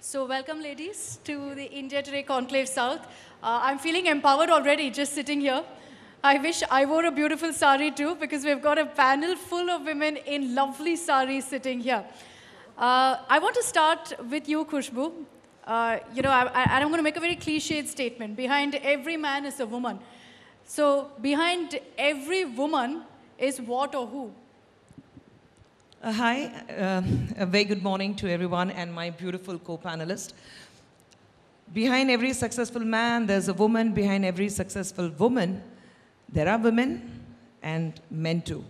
So welcome, ladies, to the India Today Conclave South. I'm feeling empowered already just sitting here. I wish I wore a beautiful sari too, because we've got a panel full of women in lovely saris sitting here. I want to start with you, Khushbu. I'm going to make a very cliched statement. Behind every man is a woman. So behind every woman is what or who? Hi, a very good morning to everyone and my beautiful co-panelist. Behind every successful man, there's a woman. Behind every successful woman, there are women and men too.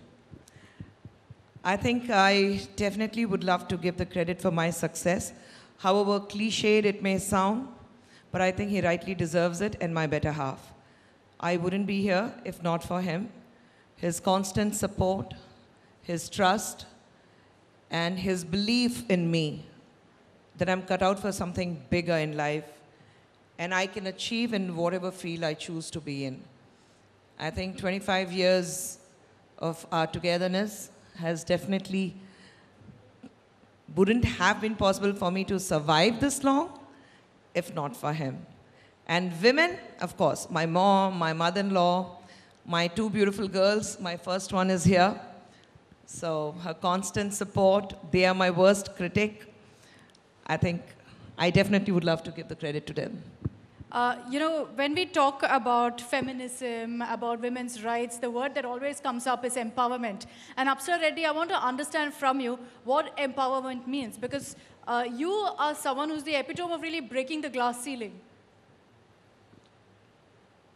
I think I definitely would love to give the credit for my success. However cliched it may sound, but I think he rightly deserves it and my better half. I wouldn't be here if not for him. His constant support, his trust, and his belief in me that I'm cut out for something bigger in life and I can achieve in whatever field I choose to be in. I think 25 years of our togetherness has definitely wouldn't have been possible for me to survive this long if not for him. And women, of course, my mom, my mother-in-law, my two beautiful girls, my first one is here. So her constant support, they are my worst critic. I think I definitely would love to give the credit to them. When we talk about feminism, about women's rights, the word that always comes up is empowerment. And Apsara Reddy, I want to understand from you what empowerment means, because you are someone who's the epitome of really breaking the glass ceiling.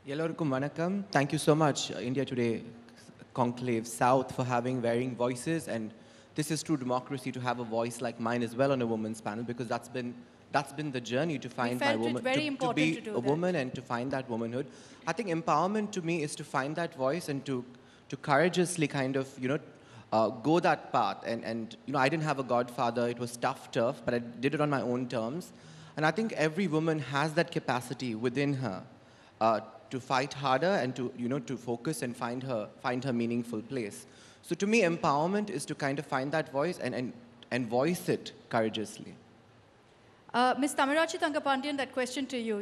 Yellorukkum vanakkam. Thank you so much, India Today Conclave South, for having varying voices, and this is true democracy to have a voice like mine as well on a women's panel, because that's been the journey to find my woman, to be a woman and to find that womanhood. I think empowerment to me is to find that voice and to courageously kind of go that path. And I didn't have a godfather. It was tough, but I did it on my own terms. And I think every woman has that capacity within her to fight harder and to focus and find her meaningful place. So to me, empowerment is to kind of find that voice and voice it courageously. Ms. Thamirachi Thangapandian, that question to you.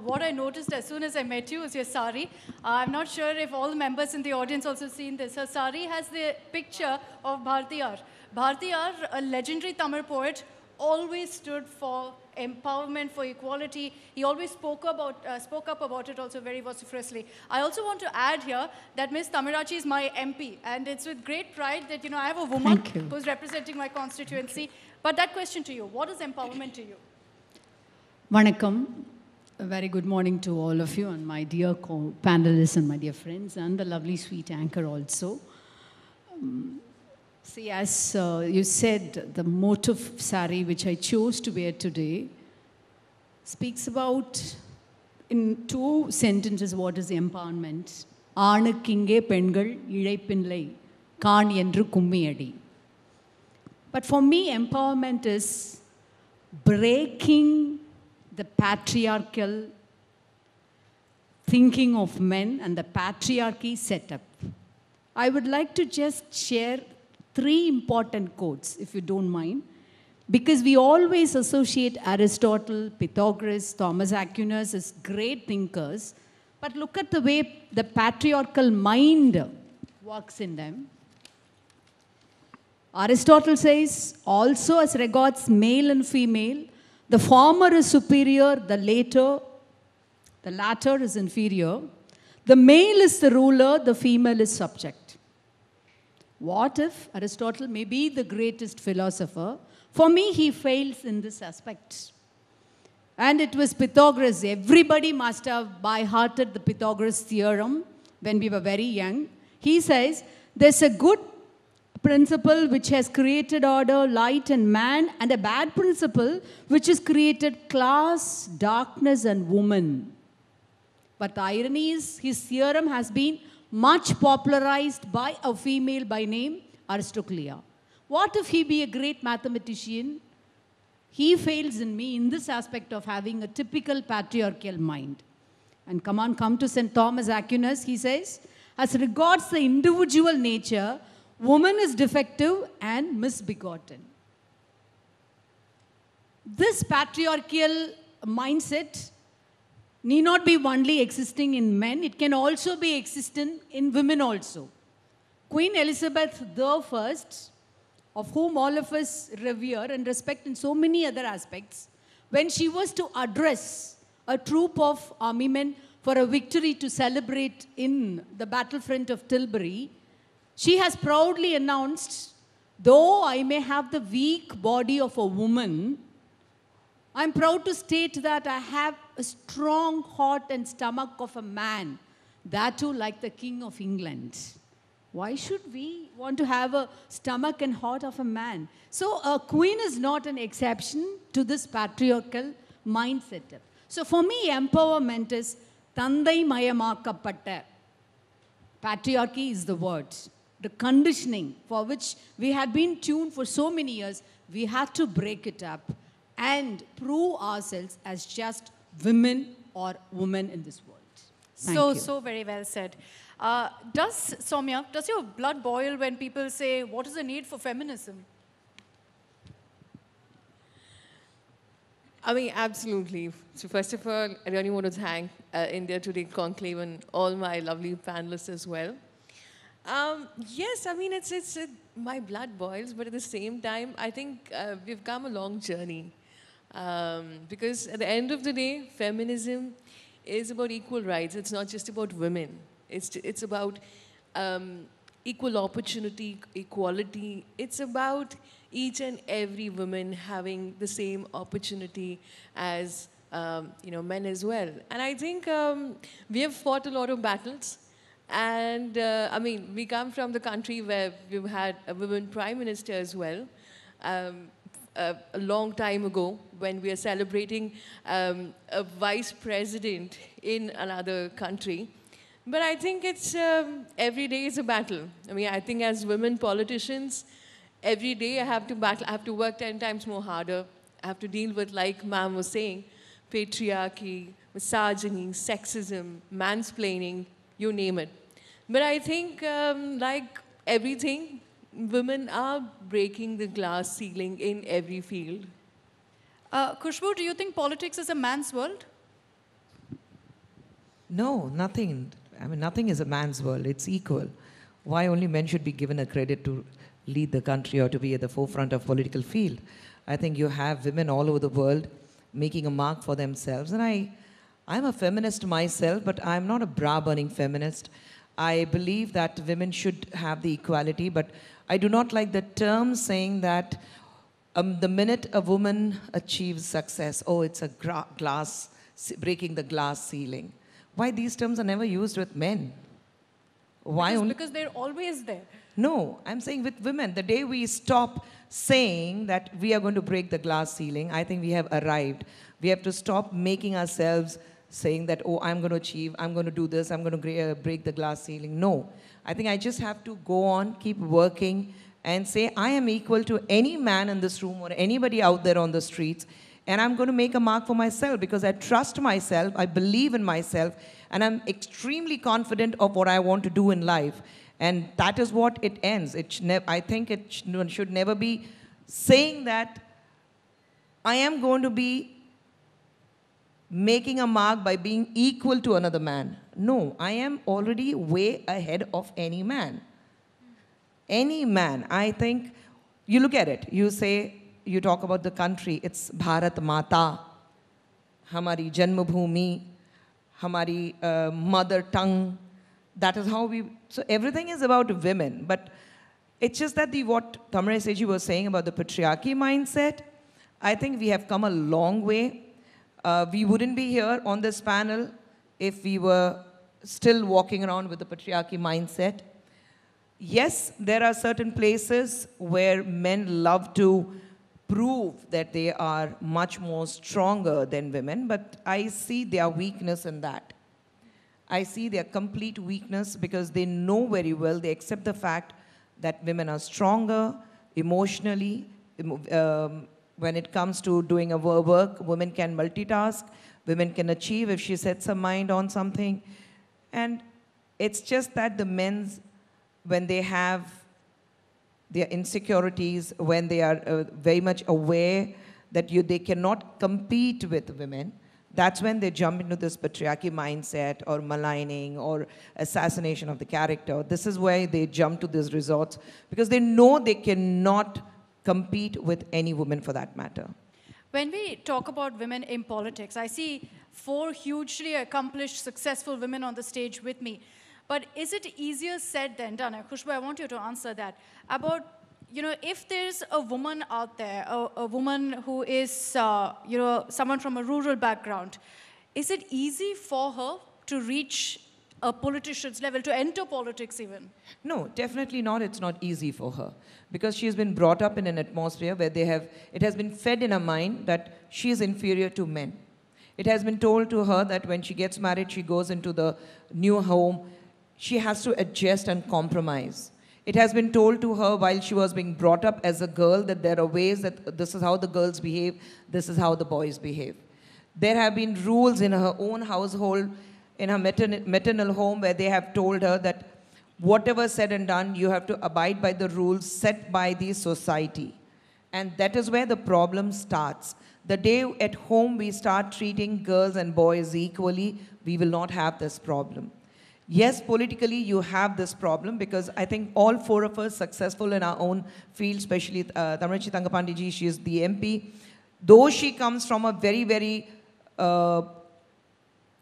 What I noticed as soon as I met you was your sari. I'm not sure if all the members in the audience also seen this. Her sari has the picture of Bhartiyar. Bhartiyar, a legendary Tamil poet, always stood for empowerment, for equality. He always spoke up about it also very vociferously. I also want to add here that Ms. Thamirachi is my MP, and it's with great pride that I have a woman who's representing my constituency. But that question to you, what is empowerment to you? Vanakkam. A very good morning to all of you and my dear panelists and my dear friends and the lovely sweet anchor also. See, as you said, the motif sari which I chose to wear today speaks about, in two sentences, what is empowerment. Aanukkinge pengal izhaipillai kaan endru kummiyadi. But for me, empowerment is breaking the patriarchal thinking of men and the patriarchy setup. I would like to just share 3 important quotes, if you don't mind, because we always associate Aristotle, Pythagoras, Thomas Aquinas as great thinkers, but look at the way the patriarchal mind works in them. Aristotle says, also as regards male and female, the former is superior, the latter is inferior. The male is the ruler, the female is subject. What if Aristotle may be the greatest philosopher? For me, he fails in this aspect. And it was Pythagoras. Everybody must have by-hearted the Pythagoras theorem when we were very young. He says, there's a good principle which has created order, light and man, and a bad principle which has created class, darkness and woman. But the irony is, his theorem has been much popularized by a female by name Aristoclea. What if he be a great mathematician? He fails in me in this aspect of having a typical patriarchal mind. And come to St. Thomas Aquinas, he says, as regards the individual nature, woman is defective and misbegotten. this patriarchal mindset need not be only existing in men, it can also be existing in women also. Queen Elizabeth I, of whom all of us revere and respect in so many other aspects, when she was to address a troop of army men for a victory to celebrate in the battlefront of Tilbury, she has proudly announced, though I may have the weak body of a woman, I'm proud to state that I have a strong heart and stomach of a man, that too like the King of England. Why should we want to have a stomach and heart of a man? So a queen is not an exception to this patriarchal mindset. So for me, empowerment is Thandai Mayamakkappatta. Patriarchy is the word. The conditioning for which we had been tuned for so many years, we have to break it up and prove ourselves as just women or women in this world. Thank you. So very well said. Soumya, does your blood boil when people say, what is the need for feminism? I mean, absolutely. So first of all, I really want to thank India Today Conclave and all my lovely panelists as well. Yes, I mean, my blood boils, but at the same time, I think we've come a long journey. Because at the end of the day, feminism is about equal rights. It's not just about women. It's about equal opportunity, equality. It's about each and every woman having the same opportunity as men as well. And I think we have fought a lot of battles. And I mean, we come from the country where we've had a women prime minister as well. A long time ago, when we are celebrating a vice president in another country. But I think it's every day is a battle. I mean, I think as women politicians, every day I have to battle. I have to work 10 times more harder. I have to deal with, like ma'am was saying, patriarchy, misogyny, sexism, mansplaining, you name it. But I think, like everything, women are breaking the glass ceiling in every field. Khushbu, do you think politics is a man's world? No, nothing. I mean, nothing is a man's world. It's equal. Why only men should be given a credit to lead the country or to be at the forefront of political field? I think you have women all over the world making a mark for themselves. And I'm a feminist myself, but I'm not a bra-burning feminist. I believe that women should have the equality, but I do not like the term saying that the minute a woman achieves success, oh, it's a breaking the glass ceiling. Why these terms are never used with men? Why only? Because they're always there. No, I'm saying with women, the day we stop saying that we are going to break the glass ceiling, I think we have arrived. We have to stop making ourselves saying that, oh, I'm going to achieve, I'm going to do this, I'm going to break the glass ceiling. No, I think I just have to go on, keep working, and say I am equal to any man in this room or anybody out there on the streets, and I'm going to make a mark for myself because I trust myself, I believe in myself, and I'm extremely confident of what I want to do in life. And that is what it ends. I think it should never be saying that I am going to be making a mark by being equal to another man. No, I am already way ahead of any man. Any man. I think, you look at it, you talk about the country, it's Bharat Mata, Hamari Janmabhoomi, Hamari mother tongue. That is how so everything is about women. But it's just that what Thamre Seji was saying about the patriarchy mindset, I think we have come a long way. We wouldn't be here on this panel if we were still walking around with the patriarchy mindset. Yes, there are certain places where men love to prove that they are much more stronger than women, but I see their weakness in that. I see their complete weakness because they know very well, they accept the fact that women are stronger emotionally. When it comes to doing a work, women can multitask, women can achieve if she sets her mind on something. And it's just that the men's, when they have their insecurities, when they are very much aware that they cannot compete with women, that's when they jump into this patriarchy mindset or maligning or assassination of the character. This is why they jump to these resorts, because they know they cannot compete with any woman for that matter. When we talk about women in politics, I see 4 hugely accomplished, successful women on the stage with me. But is it easier said than done? Khushbu, I want you to answer that. About, if there's a woman out there, a woman who is, someone from a rural background, is it easy for her to reach a politician's level, to enter politics even? No, definitely not. It's not easy for her, because she has been brought up in an atmosphere where it has been fed in her mind that she is inferior to men. It has been told to her that when she gets married, she goes into the new home, she has to adjust and compromise. It has been told to her while she was being brought up as a girl that there are ways that this is how the girls behave, this is how the boys behave. There have been rules in her own household, in her maternal home, where they have told her that whatever said and done, you have to abide by the rules set by the society. And that is where the problem starts. The day at home we start treating girls and boys equally, we will not have this problem. Yes, politically you have this problem, because I think all 4 of us successful in our own field, especially Thamizhachi Thangapandi ji, she is the MP. Though she comes from a very, very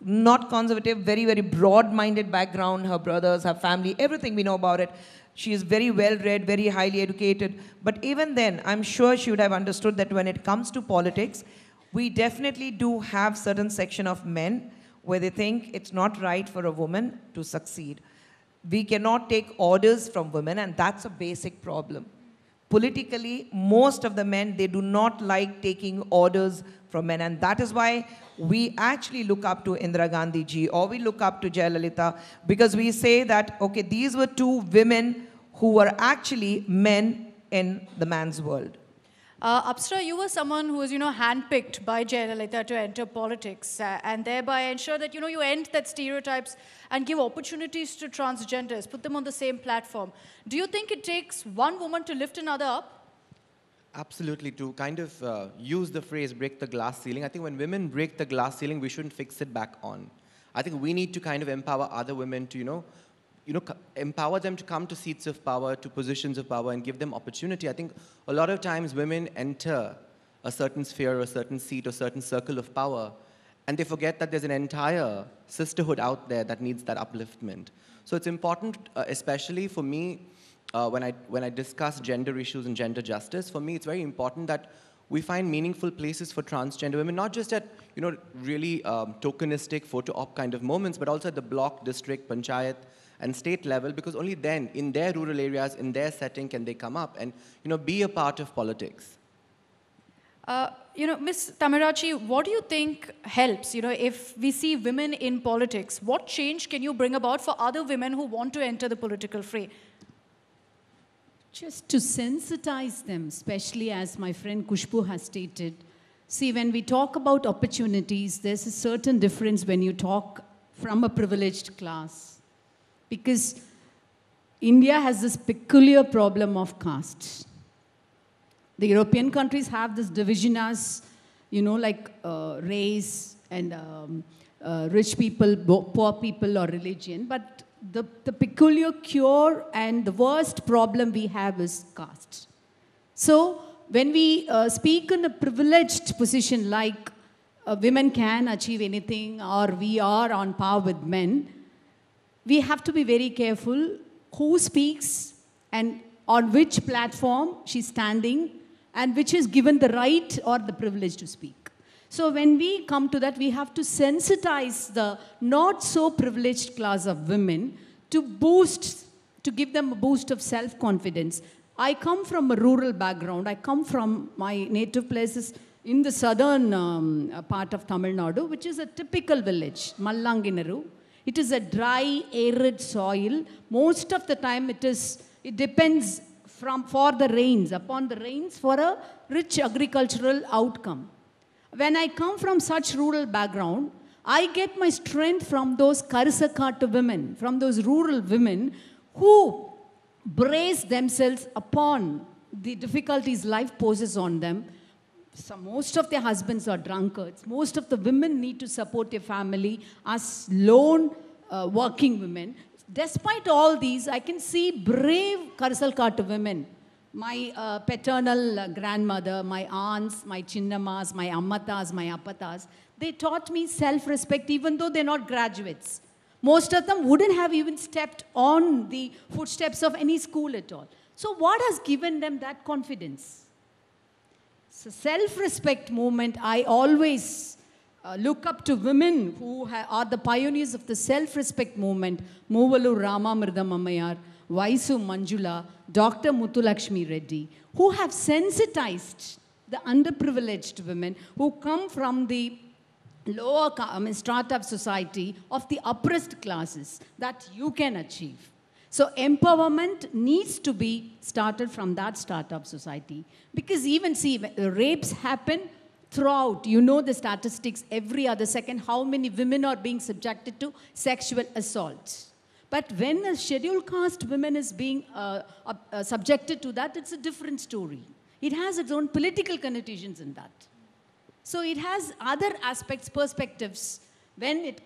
not conservative, very, very broad-minded background, her brothers, her family, everything we know about it. She is very well-read, very highly educated. But even then, I'm sure she would have understood that when it comes to politics, we definitely do have certain section of men where they think it's not right for a woman to succeed. We cannot take orders from women, and that's a basic problem. Politically, most of the men, they do not like taking orders from men, and that is why we actually look up to Indira Gandhi ji, or we look up to Jayalalitha, because we say that, okay, these were 2 women who were actually men in the man's world. Apsara, you were someone who was, handpicked by Jayalalitha to enter politics and thereby ensure that, you end that stereotypes and give opportunities to transgenders, put them on the same platform. Do you think it takes one woman to lift another up? Absolutely, to kind of use the phrase break the glass ceiling. I think when women break the glass ceiling, we shouldn't fix it back on. I think we need to kind of empower other women to, empower them to come to seats of power, to positions of power, and give them opportunity. I think a lot of times women enter a certain sphere, a certain seat, or a certain circle of power, and they forget that there's an entire sisterhood out there that needs that upliftment. So it's important, especially for me, when I discuss gender issues and gender justice, for me it's very important that we find meaningful places for transgender women, not just at really tokenistic photo op kind of moments, but also at the block, district, panchayat, and state level, because only then, in their rural areas, in their setting, can they come up and be a part of politics. Ms. Thamizhachi, what do you think helps? If we see women in politics, what change can you bring about for other women who want to enter the political fray? Just to sensitize them, especially as my friend Khushbu has stated. See, when we talk about opportunities, there's a certain difference when you talk from a privileged class. Because India has this peculiar problem of caste. The European countries have this division as, like race and rich people, poor people, or religion. But the peculiar cure and the worst problem we have is caste. So when we speak in a privileged position like women can achieve anything or we are on par with men, we have to be very careful who speaks and on which platform she's standing and which is given the right or the privilege to speak. So when we come to that, we have to sensitize the not so privileged class of women to give them a boost of self-confidence. I come from a rural background. I come from my native places in the southern part of Tamil Nadu, which is a typical village, Mallanginaru. It is a dry, arid soil. Most of the time it depends upon the rains for a rich agricultural outcome. When I come from such rural background, I get my strength from those Karisakattu women, from those rural women who brace themselves upon the difficulties life poses on them, most of their husbands are drunkards. Most of the women need to support their family as lone working women. Despite all these, I can see brave Karasalkattu women. My paternal grandmother, my aunts, my chinnamas, my ammatas, my appatas, they taught me self-respect even though they're not graduates. Most of them wouldn't have even stepped on the footsteps of any school at all. So what has given them that confidence? So self-respect movement, I always look up to women who are the pioneers of the self-respect movement. Movalu Ramamridam Ammayar, Vaisu Manjula, Dr. Muthulakshmi Reddy, who have sensitized the underprivileged women who come from the lower strata of society of the oppressed classes that you can achieve. So empowerment needs to be started from that strata of society. Because even see, rapes happen throughout. You know the statistics, every other second, how many women are being subjected to sexual assault. But when a scheduled caste woman is being subjected to that, it's a different story. It has its own political connotations in that. So it has other aspects, perspectives, when it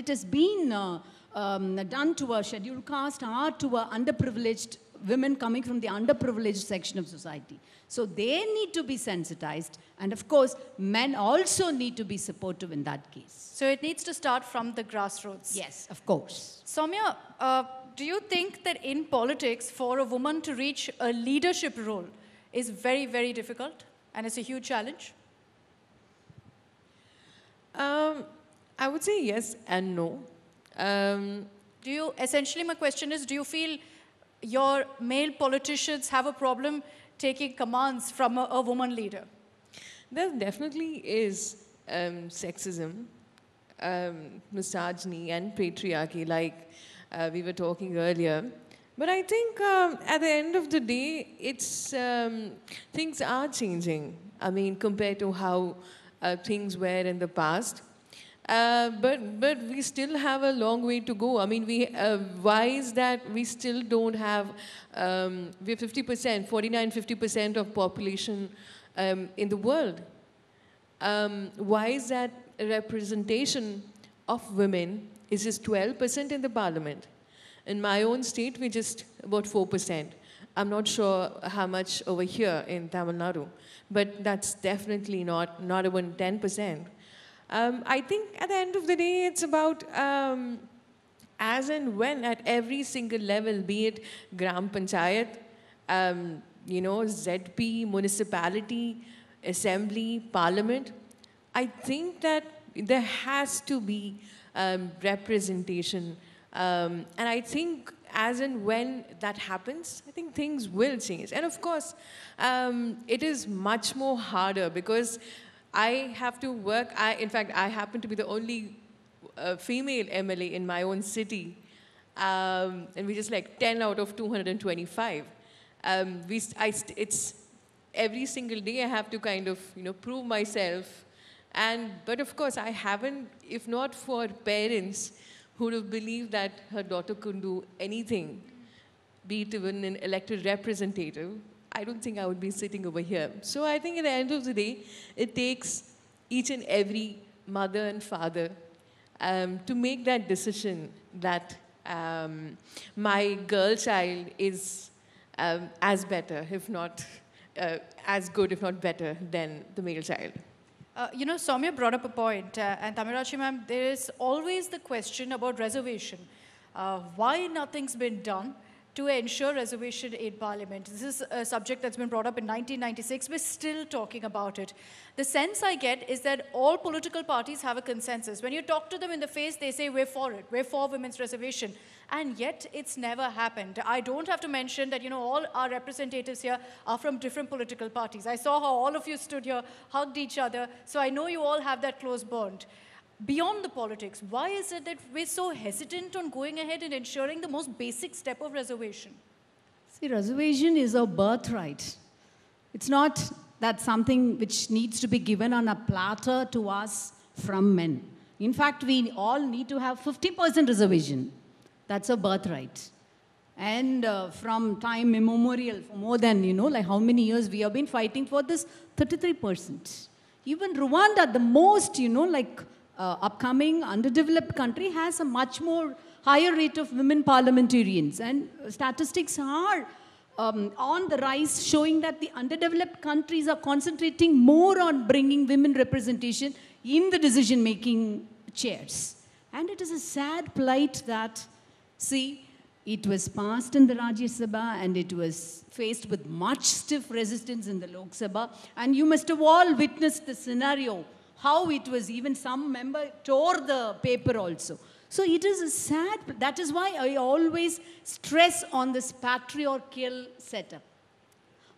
has been done to a scheduled caste or to a underprivileged women coming from the underprivileged section of society. So they need to be sensitized. And of course, men also need to be supportive in that case. So it needs to start from the grassroots. Yes, of course. Soumya, do you think that in politics, for a woman to reach a leadership role is very, very difficult and it's a huge challenge? I would say yes and no. Essentially my question is, do you feel your male politicians have a problem taking commands from a woman leader? There definitely is sexism, misogyny and patriarchy, like we were talking earlier. But I think at the end of the day, it's things are changing. I mean, compared to how things were in the past. But we still have a long way to go. I mean, why is that we still don't have, we're 50%, 49-50% of population in the world. Why is that representation of women is just 12% in the parliament? In my own state, we're just about 4%. I'm not sure how much over here in Tamil Nadu, but that's definitely not even 10%. I think at the end of the day, it's about as and when at every single level, be it Gram Panchayat, ZP, municipality, assembly, parliament, I think that there has to be representation. And I think as and when that happens, I think things will change. And of course, it is much more harder because I have to work. In fact, I happen to be the only female MLA in my own city. And we're just like 10 out of 225. It's every single day I have to kind of, prove myself. But of course, I haven't, if not for parents who would have believed that her daughter couldn't do anything, be it even an elected representative, I don't think I would be sitting over here. So I think at the end of the day, it takes each and every mother and father to make that decision that my girl child is as better, if not as good, if not better, than the male child. Soumya brought up a point, and Thamirachi ma'am, there is always the question about reservation. Why nothing's been done to ensure reservation in Parliament? This is a subject that's been brought up in 1996. We're still talking about it. The sense I get is that all political parties have a consensus. When you talk to them in the face, they say, we're for it. We're for women's reservation. And yet, it's never happened. I don't have to mention that, all our representatives here are from different political parties. I saw how all of you stood here, hugged each other. So I know you all have that close bond. Beyond the politics, why is it that we're so hesitant on going ahead and ensuring the most basic step of reservation? See, reservation is a birthright. It's not that something which needs to be given on a platter to us from men. In fact, we all need to have 50% reservation. That's a birthright. And from time immemorial, for more than, like how many years we have been fighting for this 33%. Even Rwanda, the most, upcoming underdeveloped country, has a much more higher rate of women parliamentarians. And statistics are on the rise, showing that the underdeveloped countries are concentrating more on bringing women representation in the decision-making chairs. And it is a sad plight that, see, it was passed in the Rajya Sabha and it was faced with much stiff resistance in the Lok Sabha. And you must have all witnessed the scenario, how it was, even some member tore the paper also. So it is a sad, that is why I always stress on this patriarchal setup.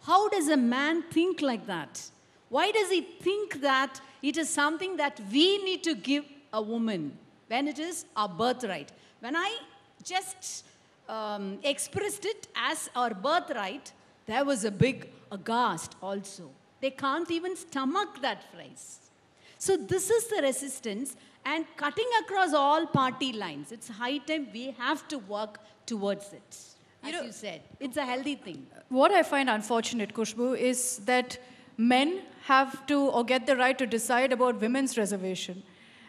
How does a man think like that? Why does he think that it is something that we need to give a woman when it is our birthright? When I just expressed it as our birthright, there was a big aghast also. They can't even stomach that phrase. So this is the resistance, and cutting across all party lines. It's high time we have to work towards it. As you said, it's a healthy thing. What I find unfortunate, Khushbu, is that men have to, or get the right to decide about women's reservation.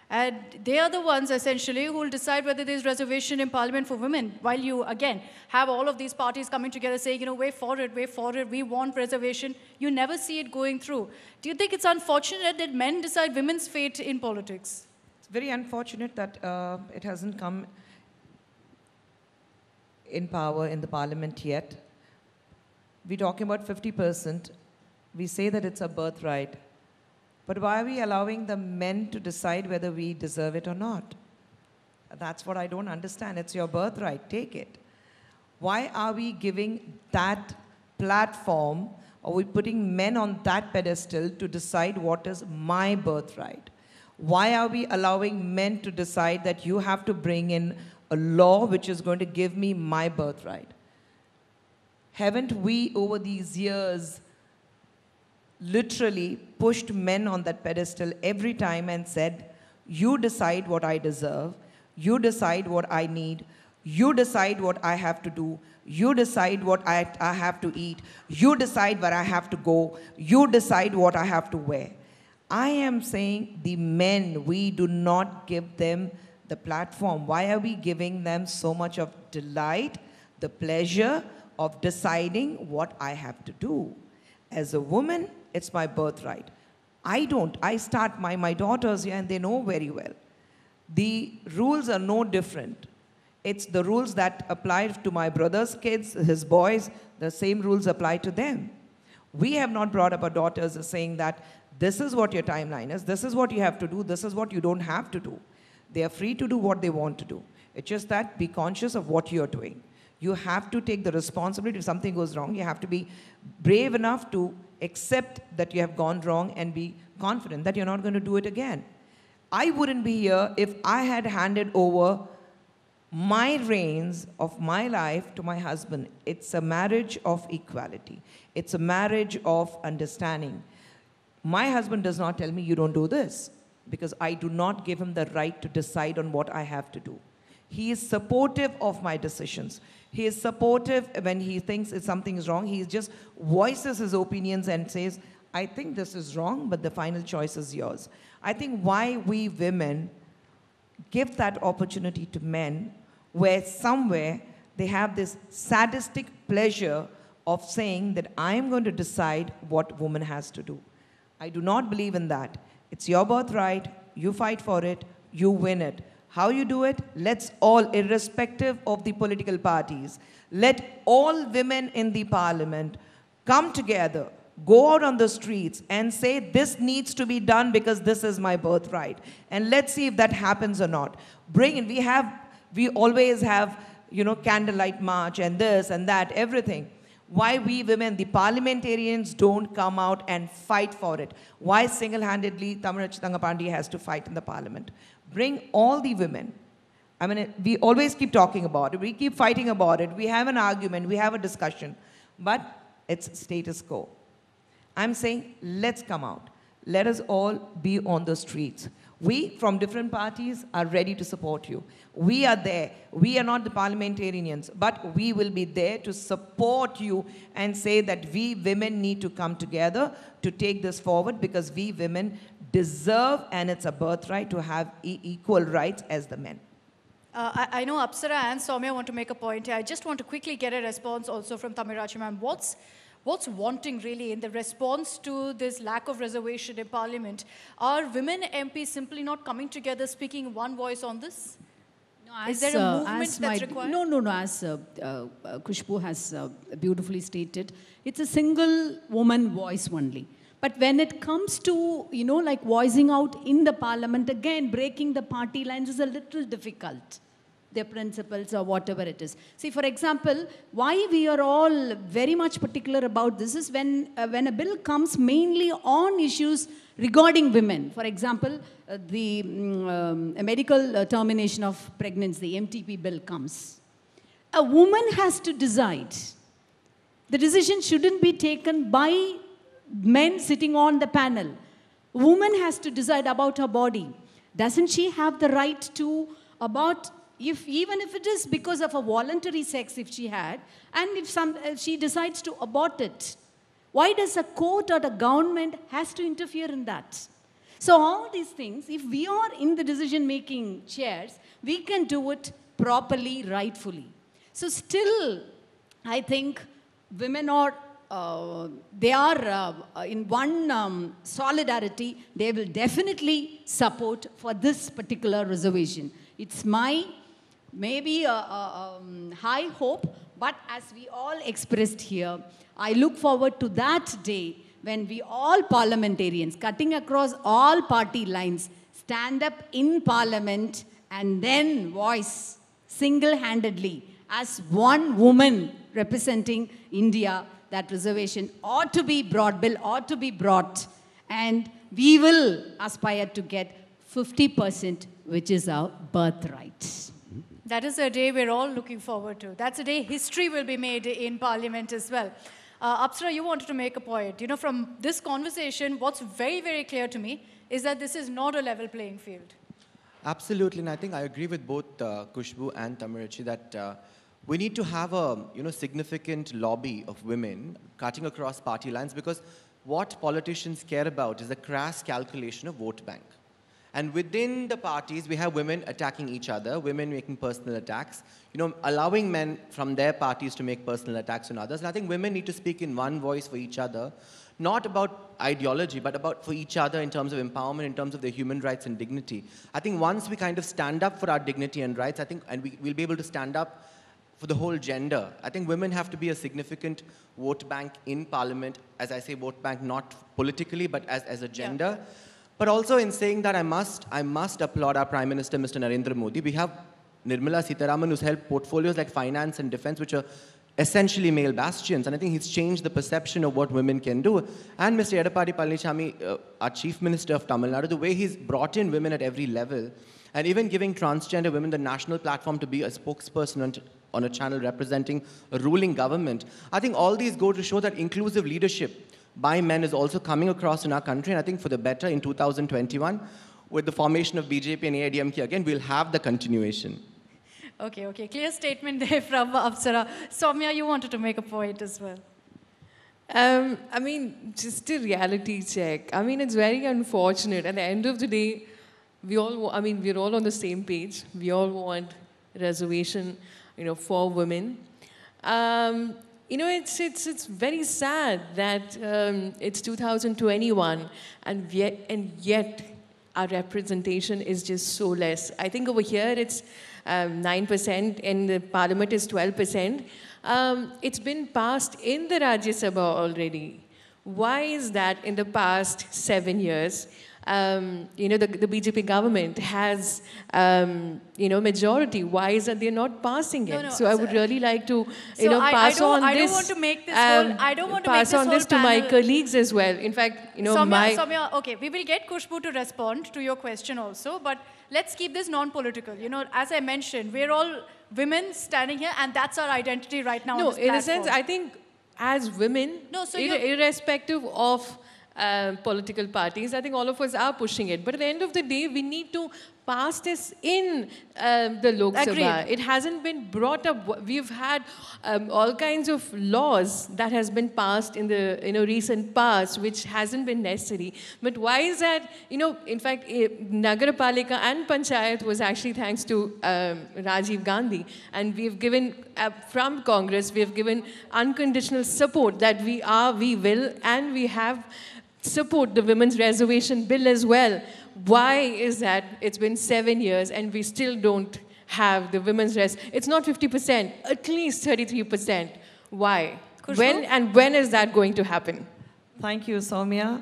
And they are the ones, essentially, who will decide whether there's reservation in parliament for women. While you, again, have all of these parties coming together saying, way forward, we want reservation. You never see it going through. Do you think it's unfortunate that men decide women's fate in politics? It's very unfortunate that it hasn't come in power in the parliament yet. We're talking about 50%. We say that it's a birthright. But why are we allowing the men to decide whether we deserve it or not? That's what I don't understand. It's your birthright. Take it. Why are we giving that platform, or we putting men on that pedestal to decide what is my birthright? Why are we allowing men to decide that you have to bring in a law which is going to give me my birthright? Haven't we, over these years, literally pushed men on that pedestal every time and said, you decide what I deserve, you decide what I need, you decide what I have to do, you decide what I have to eat, you decide where I have to go, you decide what I have to wear. I am saying the men, we do not give them the platform. Why are we giving them so much of delight, the pleasure of deciding what I have to do? As a woman, it's my birthright. I start my daughters here and they know very well. The rules are no different. It's the rules that apply to my brother's kids, his boys, the same rules apply to them. We have not brought up our daughters as saying that this is what your timeline is, this is what you have to do, this is what you don't have to do. They are free to do what they want to do. It's just that be conscious of what you're doing. You have to take the responsibility if something goes wrong. You have to be brave enough to accept that you have gone wrong and be confident that you're not going to do it again. I wouldn't be here if I had handed over my reins of my life to my husband. It's a marriage of equality. It's a marriage of understanding. My husband does not tell me you don't do this, because I do not give him the right to decide on what I have to do. He is supportive of my decisions. He is supportive when he thinks if something is wrong. He just voices his opinions and says, I think this is wrong, but the final choice is yours. I think why we women give that opportunity to men, where somewhere they have this sadistic pleasure of saying that I am going to decide what woman has to do. I do not believe in that. It's your birthright, you fight for it, you win it. How you do it? Let's all, irrespective of the political parties, let all women in the parliament come together, go out on the streets and say this needs to be done because this is my birthright. And let's see if that happens or not. Bring in, we always have, candlelight march and this and that, everything. Why we women, the parliamentarians, don't come out and fight for it? Why single-handedly Thamizhachi Thangapandi has to fight in the parliament? Bring all the women. I mean, we always keep talking about it. We keep fighting about it. We have an argument. We have a discussion. But it's status quo. I'm saying, let's come out. Let us all be on the streets. We, from different parties, are ready to support you. We are there. We are not the parliamentarians, but we will be there to support you and say that we women need to come together to take this forward, because we women deserve, and it's a birthright, to have equal rights as the men. I know Apsara and Soumya want to make a point here. I just want to quickly get a response also from Thamirachi ma'am. What's wanting really in the response to this lack of reservation in Parliament? Are women MPs simply not coming together, speaking one voice on this? Is there a movement that's required? No. As Khushbu has beautifully stated, it's a single woman voice only. But when it comes to, like voicing out in the Parliament, again, breaking the party lines is a little difficult. Their principles or whatever it is. See, for example, why we are all very much particular about this is when a bill comes mainly on issues regarding women. For example, the medical termination of pregnancy, MTP bill comes. A woman has to decide. The decision shouldn't be taken by men sitting on the panel. A woman has to decide about her body. Doesn't she have the right to even if it is because of a voluntary sex if she had, and if she decides to abort it, why does a court or the government has to interfere in that? So all these things, if we are in the decision-making chairs, we can do it properly, rightfully. So still, I think women are, they are in one solidarity. They will definitely support for this particular reservation. It's my maybe a high hope, but as we all expressed here, I look forward to that day when we all parliamentarians, cutting across all party lines, stand up in Parliament and then voice single-handedly as one woman representing India, that reservation ought to be brought, bill ought to be brought, and we will aspire to get 50%, which is our birthright. That is a day we're all looking forward to. That's a day history will be made in Parliament as well. Apsara, you wanted to make a point. From this conversation, what's very, very clear to me is that this is not a level playing field. Absolutely, and I think I agree with both Khushbu and Thamirachi that we need to have a significant lobby of women cutting across party lines, because what politicians care about is the crass calculation of vote bank. And within the parties, we have women attacking each other, women making personal attacks, allowing men from their parties to make personal attacks on others. And I think women need to speak in one voice for each other, not about ideology, but about for each other in terms of empowerment, in terms of their human rights and dignity. I think once we kind of stand up for our dignity and rights, and we'll be able to stand up for the whole gender. I think women have to be a significant vote bank in Parliament. As I say, vote bank not politically, but as a gender. Yeah. But also in saying that, I must applaud our Prime Minister, Mr. Narendra Modi. We have Nirmala Sitharaman, who's held portfolios like finance and defense, which are essentially male bastions. And I think he's changed the perception of what women can do. And Mr. Edappadi Palanichami, our Chief Minister of Tamil Nadu, the way he's brought in women at every level, and even giving transgender women the national platform to be a spokesperson on a channel representing a ruling government. I think all these go to show that inclusive leadership by men is also coming across in our country, and I think for the better in 2021, with the formation of BJP and AIDMK again, we'll have the continuation. Okay. Clear statement there from Apsara. Soumya, you wanted to make a point as well. I mean, just a reality check. I mean, it's very unfortunate. At the end of the day, we're all on the same page. We all want reservation, for women. It's very sad that it's 2021 and yet our representation is just so less. I think over here it's 9% and the Parliament is 12%. It's been passed in the Rajya Sabha already. Why is that in the past 7 years? The BJP government has, majority. Why is that they're not passing it? So I would really like to, pass on this. I don't want to make this whole. I don't want to pass make this on this to my colleagues as well. In fact, Soumya, okay, we will get Khushbu to respond to your question also, but let's keep this non-political. As I mentioned, we're all women standing here, and that's our identity right now. No, on this in platform. a sense, I think as women, irrespective of political parties. I think all of us are pushing it. But at the end of the day, we need to pass this in the Lok Sabha. Agreed. It hasn't been brought up. We've had all kinds of laws that has been passed in the recent past, which hasn't been necessary. But why is that? In fact, Nagarapalika and Panchayat was actually thanks to Rajiv Gandhi, and we've given from Congress, we have given unconditional support that we will, and we have support the women's reservation bill as well. Why is that? It's been 7 years and we still don't have the women's It's not 50%, at least 33%. Why? Khushbu? When is that going to happen? Thank you, Soumya.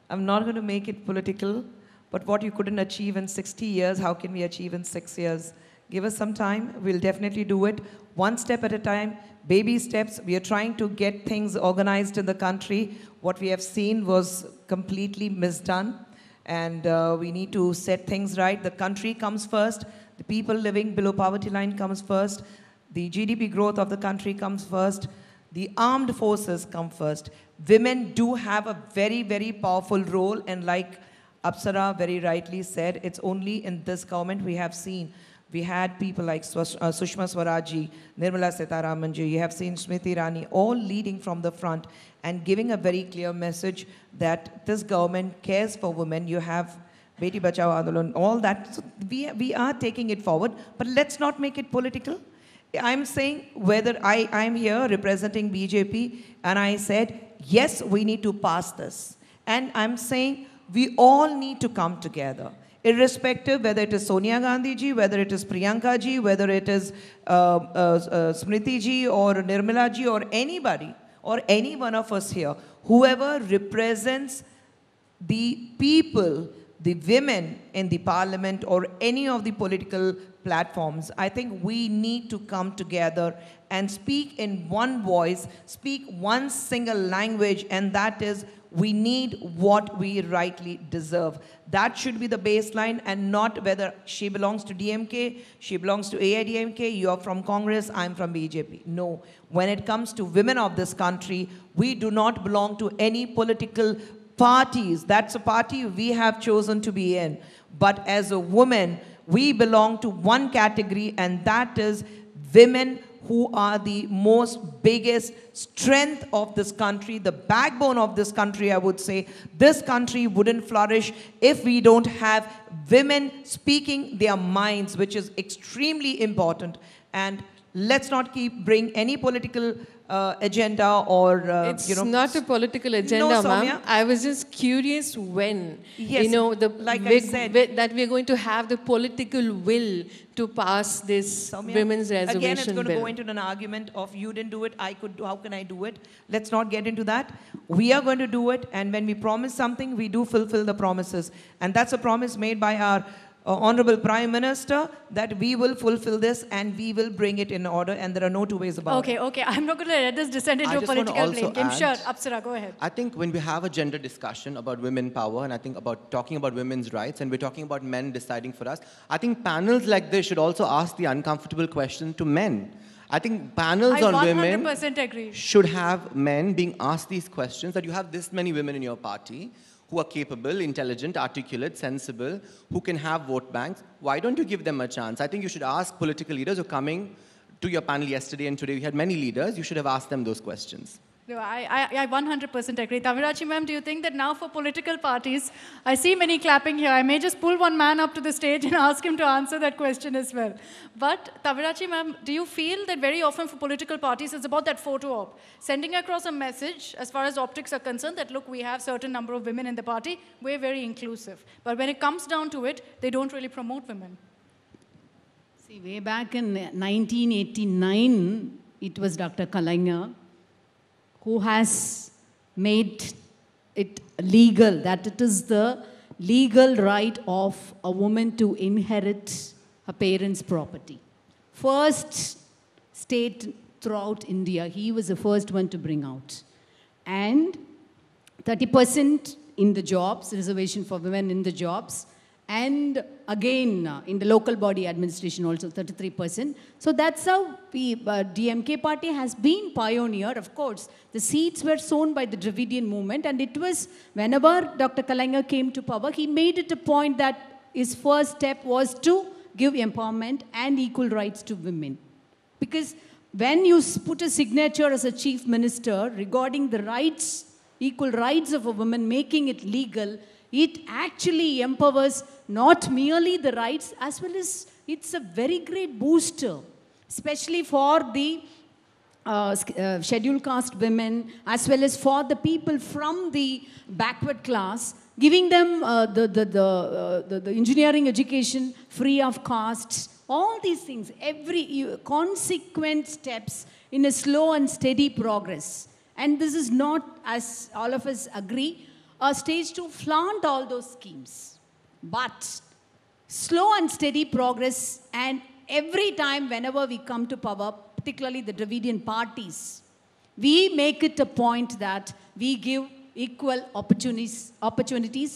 I'm not going to make it political, but what you couldn't achieve in 60 years, how can we achieve in 6 years? Give us some time. We'll definitely do it. One step at a time, baby steps. We are trying to get things organized in the country. What we have seen was completely misdone. And we need to set things right. The country comes first. The people living below poverty line comes first. The GDP growth of the country comes first. The armed forces come first. Women do have a very, very powerful role. And like Apsara very rightly said, it's only in this government we have seen. We had people like Sushma Swaraji, Nirmala Sitharamanji, you have seen Smriti Irani, all leading from the front and giving a very clear message that this government cares for women. You have Beti Bachao Andolan, all that. So we are taking it forward, but let's not make it political. I'm saying whether I'm here representing BJP and I said, yes, we need to pass this. And I'm saying we all need to come together. Irrespective whether it is Sonia Gandhi ji, whether it is Priyanka ji, whether it is Smriti ji or Nirmala ji or anybody or any one of us here, whoever represents the people, the women in the parliament or any of the political platforms, I think we need to come together and speak in one voice, speak one single language, and that is we need what we rightly deserve. That should be the baseline and not whether she belongs to DMK, she belongs to AIDMK, you're from Congress, I'm from BJP. No. When it comes to women of this country, we do not belong to any political parties. That's a party we have chosen to be in. But as a woman, we belong to one category, and that is women who are the most biggest strength of this country, the backbone of this country, I would say. This country wouldn't flourish if we don't have women speaking their minds, which is extremely important. And let's not bring any political agenda or, It's not a political agenda, ma'am. I was just curious when, yes, like I said, that we're going to have the political will to pass this women's reservation again, it's going bill. to go into an argument of you didn't do it, I could do, how can I do it? Let's not get into that. We are going to do it, and when we promise something, we do fulfill the promises. And that's a promise made by our Honorable Prime Minister, that we will fulfill this and we will bring it in order, and there are no two ways about it. Okay, I'm not going to let this descend into a political blame game. Sure, Apsara, go ahead. I think when we have a gender discussion about women power, and I think about talking about women's rights, and we're talking about men deciding for us, I think panels like this should also ask the uncomfortable question to men. I think panels on women 100% agree. should have men being asked these questions, that you have this many women in your party who are capable, intelligent, articulate, sensible, who can have vote banks. Why don't you give them a chance? I think you should ask political leaders who are coming to your panel yesterday and today. We had many leaders. You should have asked them those questions. No, I 100% agree. Tavirachi ma'am, do you think that now for political parties, I see many clapping here, I may just pull one man up to the stage and ask him to answer that question as well. But Tavirachi ma'am, do you feel that very often for political parties, it's about that photo op, sending across a message as far as optics are concerned that, look, we have certain number of women in the party, we're very inclusive. But when it comes down to it, they don't really promote women. See, way back in 1989, it was Dr. Kalaignar who has made it legal, that it is the legal right of a woman to inherit her parents' property. First state throughout India, he was the first one to bring out. And 30% in the jobs, reservation for women in the jobs, And again, in the local body administration also 33%. So that's how DMK party has been pioneer. Of course, the seeds were sown by the Dravidian movement, and it was whenever Dr. Kalaignar came to power, he made it a point that his first step was to give empowerment and equal rights to women. Because when you put a signature as a chief minister regarding the rights, equal rights of a woman, making it legal, it actually empowers not merely the rights, as well as it's a very great booster, especially for the scheduled caste women, as well as for the people from the backward class, giving them the engineering education free of costs. All these things, every consequent steps in a slow and steady progress. And this is not, as all of us agree, a stage to flaunt all those schemes. But slow and steady progress, and every time whenever we come to power, particularly the Dravidian parties, we make it a point that we give equal opportunities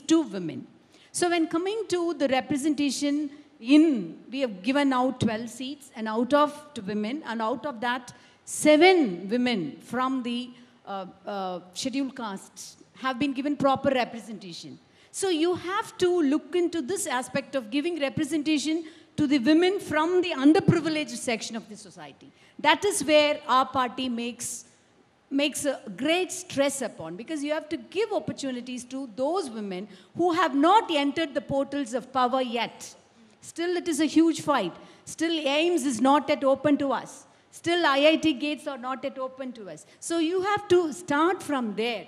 to women. So when coming to the representation we have given out 12 seats and to women, and out of that, 7 women from the scheduled castes have been given proper representation. So you have to look into this aspect of giving representation to the women from the underprivileged section of the society. That is where our party makes a great stress upon, because you have to give opportunities to those women who have not entered the portals of power yet. Still, it is a huge fight. Still, AIIMS is not yet open to us. Still, IIT gates are not yet open to us. So you have to start from there.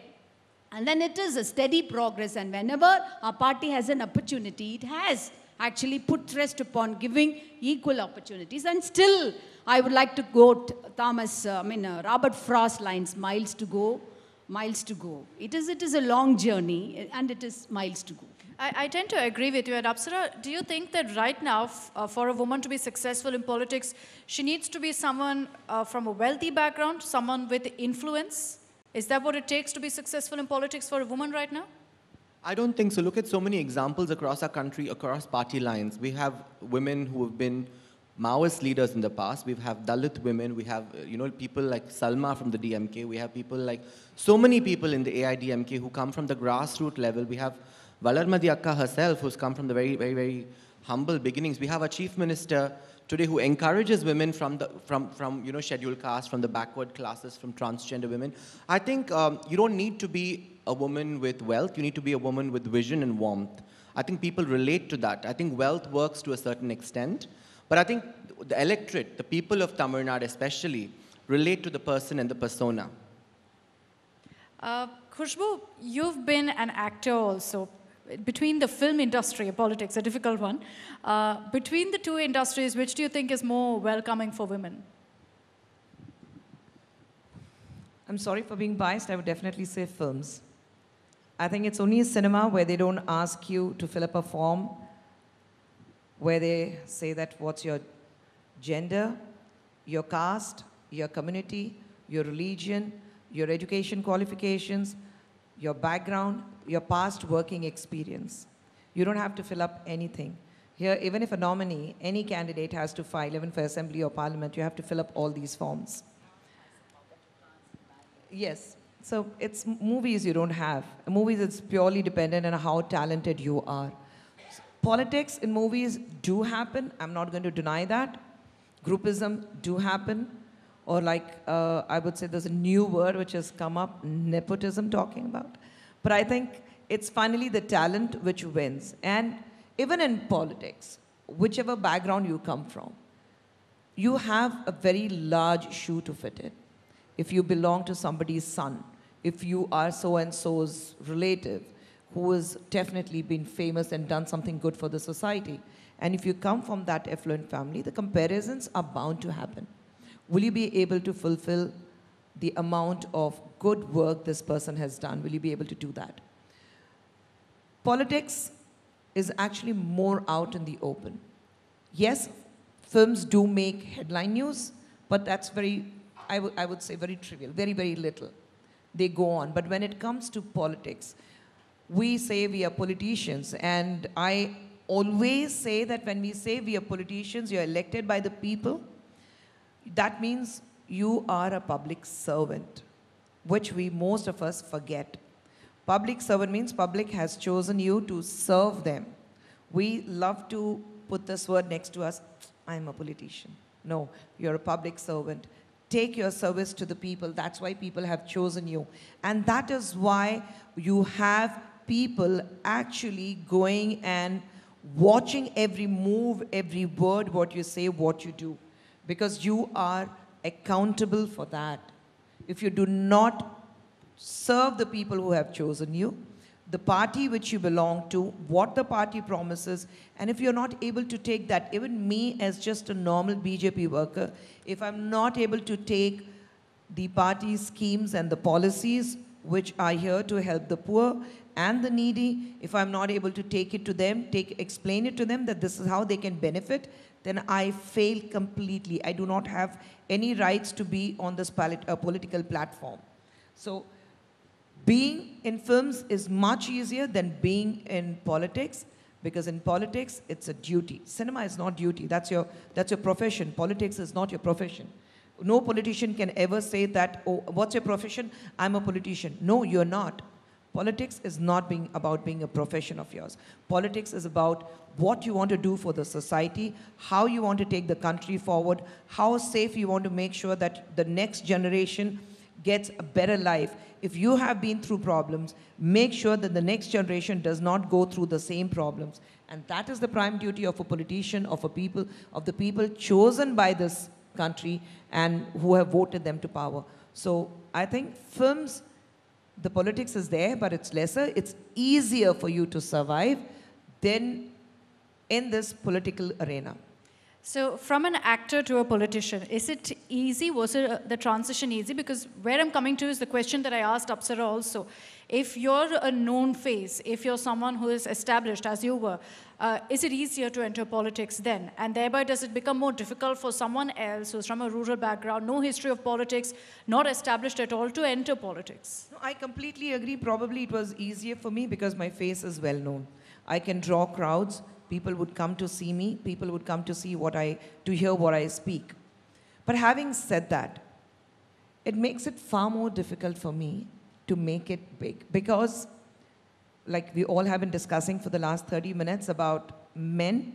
And then it is a steady progress. And whenever our party has an opportunity, it has actually put thrust upon giving equal opportunities. And still, I would like to go Robert Frost lines, miles to go, miles to go. It is a long journey, and it is miles to go. I tend to agree with you. And Apsara, do you think that right now, for a woman to be successful in politics, she needs to be someone from a wealthy background, someone with influence? Is that what it takes to be successful in politics for a woman right now? I don't think so. Look at so many examples across our country, across party lines. We have women who have been Maoist leaders in the past. We have Dalit women. We have, people like Salma from the DMK. We have people like, so many people in the AIDMK who come from the grassroots level. We have Valarmadi Akka herself, who's come from the very, very, very humble beginnings. We have a chief minister today who encourages women from scheduled caste, from the backward classes, from transgender women. I think you don't need to be a woman with wealth. You need to be a woman with vision and warmth. I think people relate to that. I think wealth works to a certain extent. But I think the electorate, the people of Tamil Nadu especially, relate to the person and the persona. Khushbu, you've been an actor also. Between the film industry and politics, a difficult one, between the two industries, which do you think is more welcoming for women? I'm sorry for being biased. I would definitely say films. I think it's only cinema where they don't ask you to fill up a form where they say that what's your gender, your caste, your community, your religion, your education qualifications, your background, your past working experience. You don't have to fill up anything. Here, even if a nominee, any candidate has to file, even for assembly or parliament, you have to fill up all these forms. Yes. So it's movies you don't have. Movies, it's purely dependent on how talented you are. Politics in movies do happen. I'm not going to deny that. Groupism do happen. Or I would say there's a new word which has come up, nepotism talking about. But I think it's finally the talent which wins. And even in politics, whichever background you come from, you have a very large shoe to fit in. If you belong to somebody's son, if you are so-and-so's relative who has definitely been famous and done something good for the society, and if you come from that affluent family, the comparisons are bound to happen. Will you be able to fulfill the amount of good work this person has done? Will you be able to do that? Politics is actually more out in the open. Yes, films do make headline news, but that's very, I would say very trivial, very, very little. They go on. But when it comes to politics, we say we are politicians, and I always say that when we say we are politicians, you're elected by the people, that means you are a public servant, which most of us forget. Public servant means public has chosen you to serve them. We love to put this word next to us, I'm a politician. No, you're a public servant. Take your service to the people. That's why people have chosen you. And that is why you have people actually going and watching every move, every word, what you say, what you do. Because you are accountable for that. If you do not serve the people who have chosen you, the party which you belong to, what the party promises, and if you're not able to take that, even me as just a normal BJP worker, if I'm not able to take the party schemes and the policies which are here to help the poor and the needy, if I'm not able to take it to them, explain it to them that this is how they can benefit, then I fail completely. I do not have any rights to be on this political platform. So being in films is much easier than being in politics, because in politics, it's a duty. Cinema is not duty. That's your profession. Politics is not your profession. No politician can ever say that, oh, what's your profession? I'm a politician. No, you're not. Politics is not about being a profession of yours. Politics is about what you want to do for the society, how you want to take the country forward, how safe you want to make sure that the next generation gets a better life. If you have been through problems, make sure that the next generation does not go through the same problems. And that is the prime duty of a politician, of the people chosen by this country and who have voted them to power. So I think films, the politics is there, but it's lesser. It's easier for you to survive than in this political arena. So from an actor to a politician, is it easy? Was it the transition easy? Because where I'm coming to is the question that I asked Apsara also. If you're a known face, if you're someone who is established, as you were, is it easier to enter politics then? And thereby, does it become more difficult for someone else who's from a rural background, no history of politics, not established at all, to enter politics? No, I completely agree. Probably it was easier for me because my face is well known. I can draw crowds. People would come to see me. People would come to see to hear what I speak. But having said that, it makes it far more difficult for me to make it big, because like we all have been discussing for the last 30 minutes about men,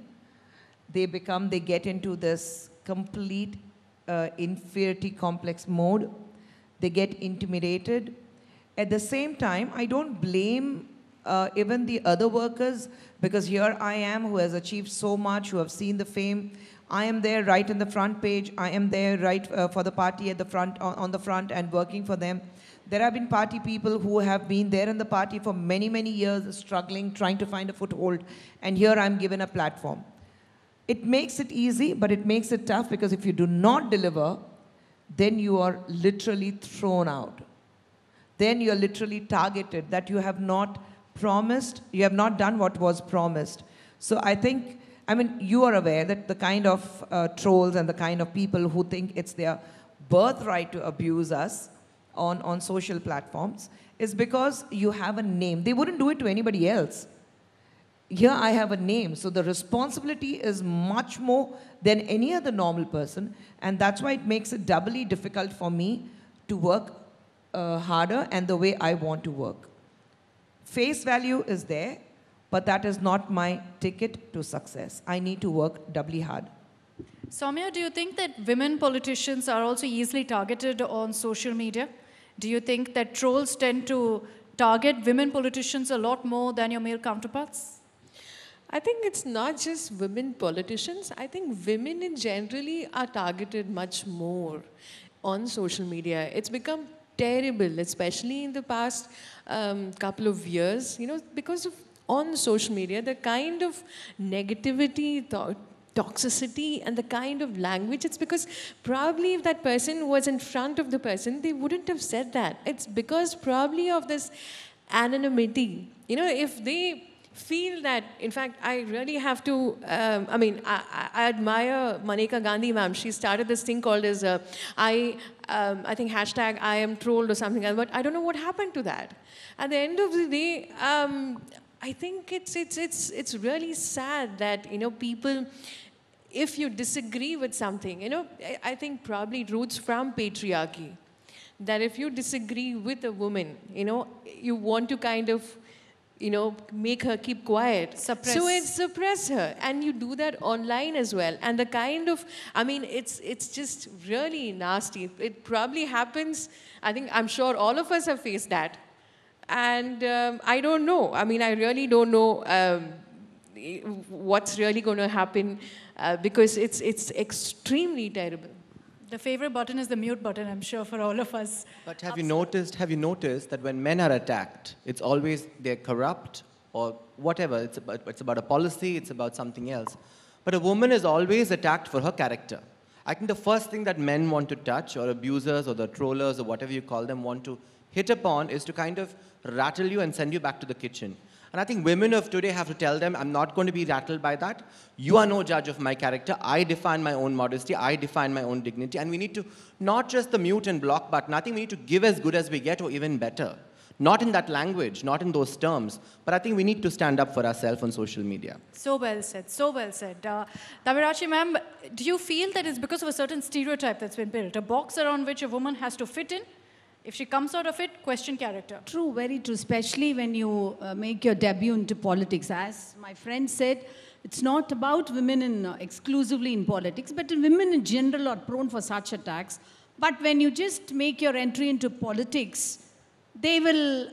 they get into this complete inferiority complex mode. They get intimidated. At the same time, I don't blame even the other workers, because here I am who has achieved so much, who have seen the fame. I am there right in the front page. I am there right for the party at the front, on the front, and working for them. There have been party people who have been there in the party for many, many years, struggling, trying to find a foothold, and here I'm given a platform. It makes it easy, but it makes it tough, because if you do not deliver, then you are literally thrown out. Then you're literally targeted, that you have not promised, you have not done what was promised. So I think, you are aware that the kind of trolls and the kind of people who think it's their birthright to abuse us on social platforms is because you have a name. They wouldn't do it to anybody else. Here I have a name, so the responsibility is much more than any other normal person, and that's why it makes it doubly difficult for me to work harder and the way I want to work. Face value is there, but that is not my ticket to success. I need to work doubly hard. Soumya, do you think that women politicians are also easily targeted on social media? Do you think that trolls tend to target women politicians a lot more than your male counterparts? I think it's not just women politicians. I think women in generally are targeted much more on social media. It's become terrible, especially in the past couple of years, because of on social media, the kind of negativity, toxicity, and the kind of language, it's because probably if that person was in front of the person, they wouldn't have said that. It's because probably of this anonymity. If they feel that, in fact, I really have to, I admire Maneka Gandhi ma'am. She started this thing called as, I think #I am trolled or something else, but I don't know what happened to that. At the end of the day, I think it's really sad that, you know, people, if you disagree with something, you know, I think probably it roots from patriarchy. That if you disagree with a woman, you know, you want to kind of, you know, make her keep quiet. Suppress. So it suppress her. And you do that online as well. And the kind of, I mean, it's just really nasty. It probably happens, I think, I'm sure all of us have faced that. And I don't know. I mean, I really don't know what's really going to happen because it's extremely terrible. The favorite button is the mute button, I'm sure, for all of us. But have you noticed that when men are attacked, it's always they're corrupt or whatever. It's about a policy, it's about something else. But a woman is always attacked for her character. I think the first thing that men want to touch, or abusers or the trollers or whatever you call them want to hit upon, is to kind of rattle you and send you back to the kitchen. And I think women of today have to tell them, I'm not going to be rattled by that. You are no judge of my character. I define my own modesty. I define my own dignity. And we need to, not just the mute and block button, I think we need to give as good as we get or even better. Not in that language, not in those terms. But I think we need to stand up for ourselves on social media. So well said, so well said. Tamirachi ma'am, do you feel that it's because of a certain stereotype that's been built, a box around which a woman has to fit in? If she comes out of it, question character. True, very true, especially when you make your debut into politics. As my friend said, it's not about women exclusively in politics, but women in general are prone for such attacks. But when you just make your entry into politics, they will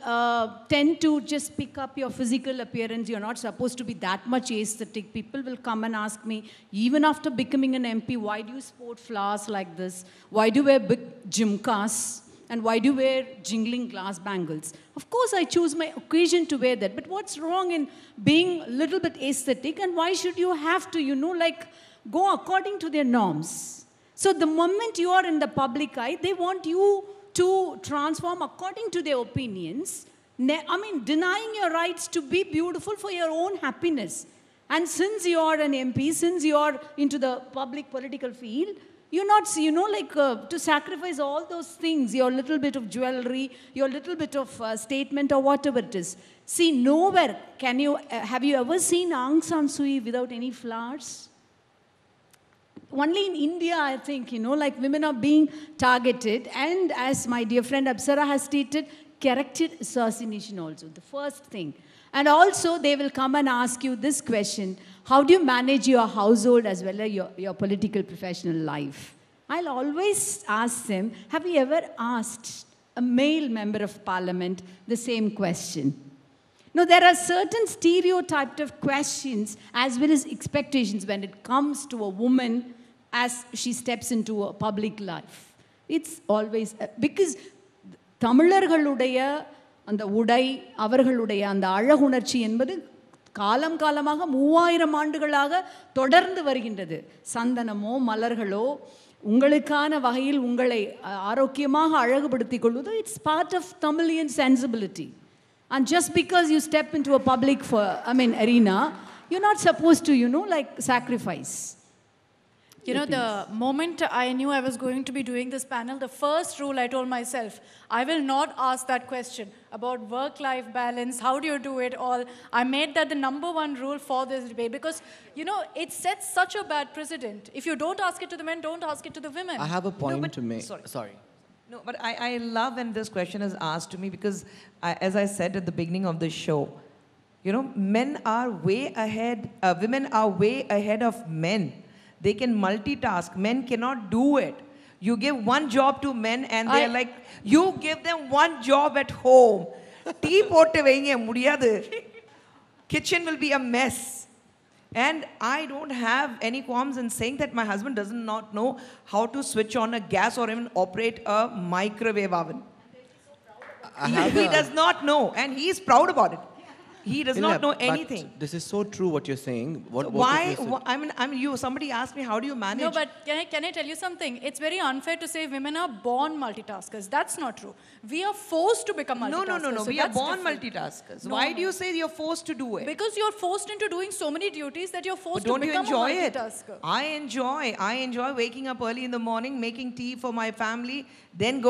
tend to just pick up your physical appearance. You're not supposed to be that much aesthetic. People will come and ask me, even after becoming an MP, why do you sport flowers like this? Why do you wear big jhumkas? And why do you wear jingling glass bangles? Of course, I choose my occasion to wear that. But what's wrong in being a little bit aesthetic? And why should you have to, you know, like, go according to their norms? So the moment you are in the public eye, they want you to transform according to their opinions. I mean, denying your rights to be beautiful for your own happiness. And since you are an MP, since you are into the public political field, you're not, you know, like to sacrifice all those things, your little bit of jewelry, your little bit of statement or whatever it is. See, nowhere can you, have you ever seen Aung San Suu Kyi without any flowers? Only in India, I think, you know, like women are being targeted. And as my dear friend Apsara has stated, character assassination also, the first thing. And also they will come and ask you this question: how do you manage your household as well as your political professional life? I'll always ask them, have you ever asked a male member of parliament the same question? No, there are certain stereotyped of questions as well as expectations when it comes to a woman as she steps into a public life. It's always, because Tamilargaludeya and the udai, avargaludeya and the அழகுணர்ச்சி என்பது காலம் காலமாக 3000 ஆண்டுகளாக தொடர்ந்து வருகின்றது. சந்தனமோ மலர்களோ உங்களுக்கான வகையில் உங்களை ஆரோக்கியமாக அழகுபடுத்திக் கொள்வது, it's part of Tamilian sensibility. And just because you step into a public arena, you're not supposed to, you know, like sacrifice. You know, the moment I knew I was going to be doing this panel, the first rule I told myself, I will not ask that question about work-life balance, how do you do it all. I made that the #1 rule for this debate because, you know, it sets such a bad precedent. If you don't ask it to the men, don't ask it to the women. I have a point to make. Sorry. No, but I love when this question is asked to me because, as I said at the beginning of the show, you know, men are way ahead, women are way ahead of men. They can multitask. Men cannot do it. You give one job to men and they're like, you give them one job at home. Tea potte veinga mudiyadu. Kitchen will be a mess. And I don't have any qualms in saying that my husband does not know how to switch on a gas or even operate a microwave oven. He does not know, and he is proud about it. He does not know anything. This is so true what you're saying. Why? I mean, somebody asked me, how do you manage? No, but can I tell you something? It's very unfair to say women are born multitaskers. That's not true. We are forced to become multitaskers. No. So we are born multitaskers. Why do you say you're forced to do it? Because you're forced into doing so many duties that you're forced to become a multitasker. I enjoy waking up early in the morning, making tea for my family, then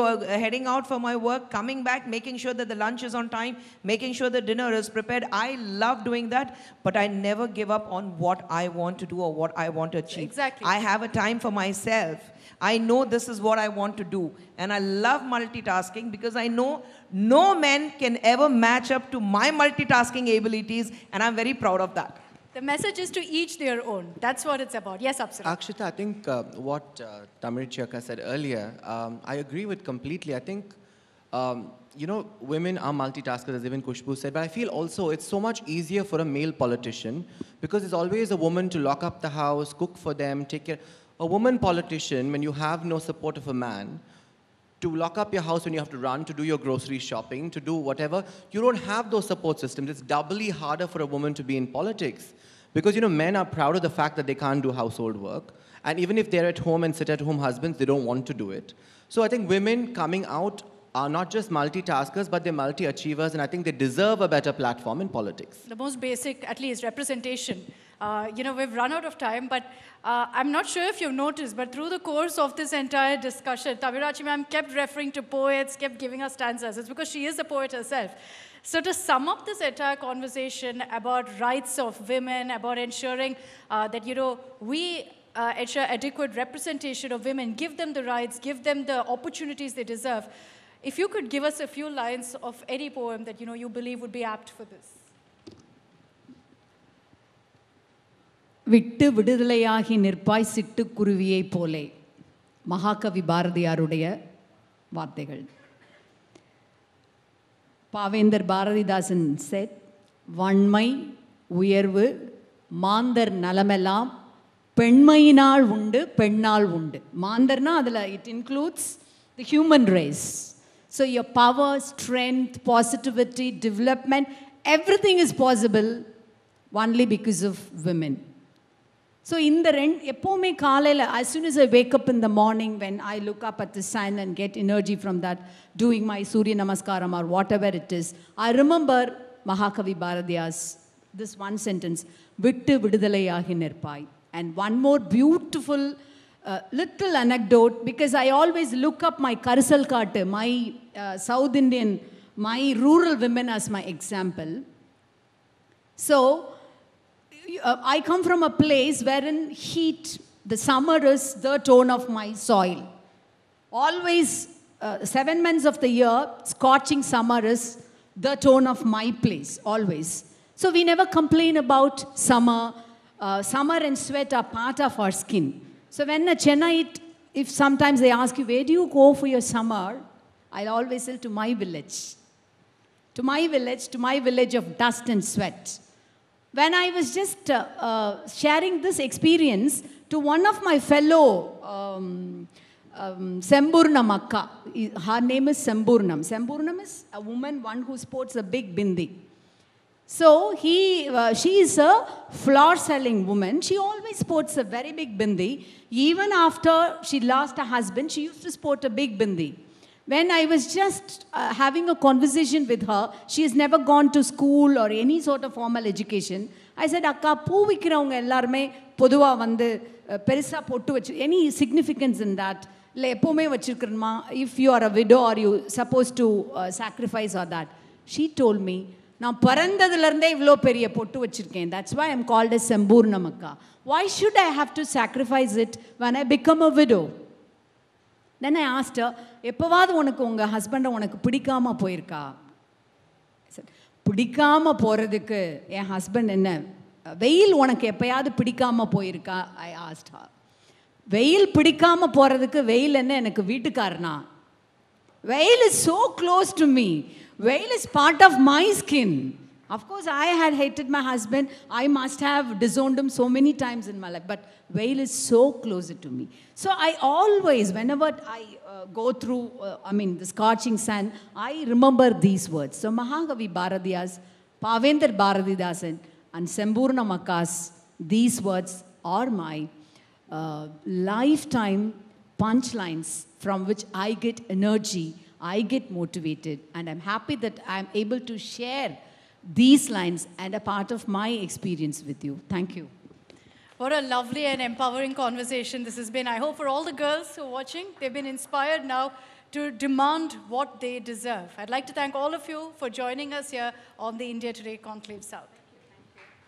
heading out for my work, coming back, making sure that the lunch is on time, making sure the dinner is prepared. I love doing that, but I never give up on what I want to do or what I want to achieve. Exactly. I have a time for myself. I know this is what I want to do. And I love multitasking because I know no man can ever match up to my multitasking abilities, and I'm very proud of that. The message is to each their own. That's what it's about. Yes, Apsara. Akshita, I think what Tamil Chiyaka said earlier, I agree with completely. I think, women are multitaskers, as even Kushbu said, but I feel also it's so much easier for a male politician because there's always a woman to lock up the house, cook for them, take care. A woman politician, when you have no support of a man, to lock up your house when you have to run, to do your grocery shopping, to do whatever, you don't have those support systems. It's doubly harder for a woman to be in politics. Because, men are proud of the fact that they can't do household work. And even if they're at home and sit at home husbands, they don't want to do it. So I think women coming out are not just multitaskers, but they're multi-achievers. And I think they deserve a better platform in politics. The most basic, at least, representation. We've run out of time, but I'm not sure if you've noticed, but through the course of this entire discussion, Tamirachi ma'am kept referring to poets, kept giving us stanzas. It's because she is a poet herself. So to sum up this entire conversation about rights of women, about ensuring that, we ensure adequate representation of women, give them the rights, give them the opportunities they deserve. If you could give us a few lines of any poem that, you believe would be apt for this. விட்டு விடுதலையாகி நிற்பாய் சிட்டுக்குருவியைப் போலே மகாகவி பாரதியாருடைய வார்த்தைகள். பாவேந்தர் Bharathidasan said, வன்மை உயர்வு மாந்தர் நலமெல்லாம் பெண்மையினால் உண்டு பெண்ணால் உண்டு. மாந்தர்னா அதில் it includes the human race. So your power, strength, positivity, development, everything is possible only because of women. So in the end, எப்போவுமே காலையில், as soon as I wake up in the morning, when I look up at the sun and get energy from that, doing my Surya Namaskaram or whatever it is, I remember Mahakavi Bharatiya's this one sentence, vittu vidudalaiyagi nirpai. And one more beautiful little anecdote, because I always look up my Karisalkattu, my South Indian, my rural women as my example. So, I come from a place wherein heat, the summer is the tone of my soil. Always, 7 months of the year, scorching summer is the tone of my place, always. So we never complain about summer. Summer and sweat are part of our skin. So when a Chennite, if sometimes they ask you, where do you go for your summer? I'll always say to my village. To my village of dust and sweat. When I was just sharing this experience to one of my fellow Semburnam Akka, her name is Semburnam. Semburnam is a woman, one who sports a big bindi. So she is a flower-selling woman. She always sports a very big bindi. Even after she lost her husband, she used to sport a big bindi. When I was just having a conversation with her, she has never gone to school or any sort of formal education. I said, Akka, poo vikkiravanga ellarme poduva vandu perisa pottu vechu, any significance in that? Illa eppovume vechirukranma, if you are a widow or you supposed to sacrifice or that. She told me, நான் பிறந்ததுலேருந்தே இவ்வளோ பெரிய பொட்டு வச்சுருக்கேன். That's why I'm called as Semburnam Akka. Why should I have to sacrifice it when I become a widow? Then I asked her, எப்போவாது உனக்கு உங்கள் ஹஸ்பண்டை உனக்கு பிடிக்காமல் போயிருக்கா? பிடிக்காமல் போகிறதுக்கு என் ஹஸ்பண்ட் என்ன, வெயில் உனக்கு எப்போயாவது பிடிக்காமல் போயிருக்கா? I asked her. வெயில் பிடிக்காமல் போகிறதுக்கு வெயில் என்ன எனக்கு வீட்டுக்காரனா? வெயில் is so close to me. Veil is part of my skin. Of course, I had hated my husband. I must have disowned him so many times in my life. But veil is so closer to me. So I always, whenever I go through, the scorching sun, I remember these words. So Mahakavi Bharatiya's, Pavendra Bharatidasan and Semburnam Akka's, these words are my lifetime punchlines from which I get energy, I get motivated, and I'm happy that I'm able to share these lines and a part of my experience with you. Thank you. What a lovely and empowering conversation this has been. I hope for all the girls who are watching, they've been inspired now to demand what they deserve. I'd like to thank all of you for joining us here on the India Today Conclave South.